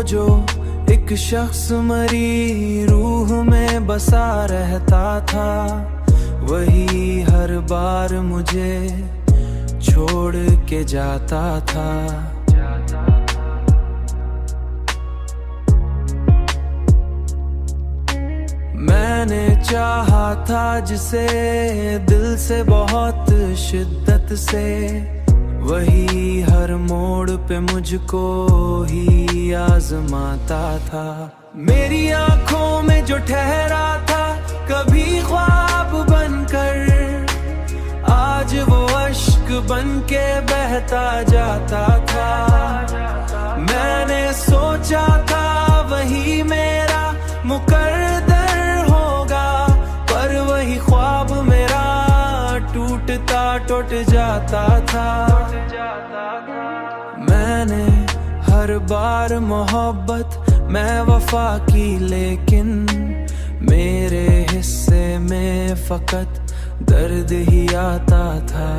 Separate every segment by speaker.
Speaker 1: जो एक शख्स मरी रूह में बसा रहता था, वही हर बार मुझे छोड़ के जाता था। मैंने चाहा था जिसे दिल से बहुत शिद्दत से, वही हर मोड़ पे मुझको ही आजमाता था। मेरी आंखों में जो ठहरा था कभी ख्वाब बनकर, आज वो अश्क बन के बहता जाता था। मैंने सोचा था वही मेरा मुकद्दर होगा, पर वही ख्वाब मेरा टूटता टूट जाता था। मैंने हर बार मोहब्बत मैं वफा की, लेकिन मेरे हिस्से में फकत दर्द ही आता था।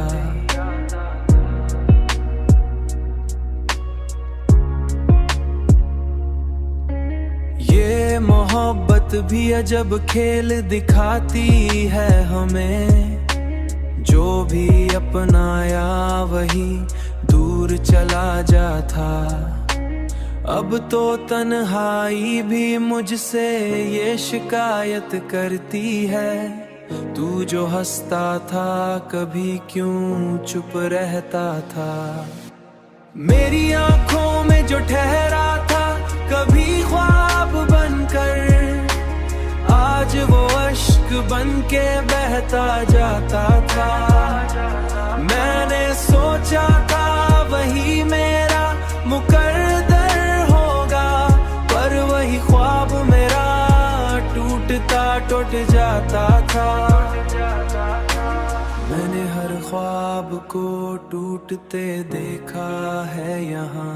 Speaker 1: ये मोहब्बत भी अजब खेल दिखाती है हमें, जो भी अपनाया वही दूर चला जाता। अब तो तन्हाई भी मुझसे ये शिकायत करती है, तू जो हंसता था कभी क्यों चुप रहता था। मेरी आंखों में जो ठहरा था कभी ख्वाब बनकर, आज वो अश्क बन के बहता जाता था। मैंने सोचा था वही मेरा मुकद्दर होगा, पर वही ख्वाब मेरा टूटता टूट जाता था। मैंने हर ख्वाब को टूटते देखा है यहाँ,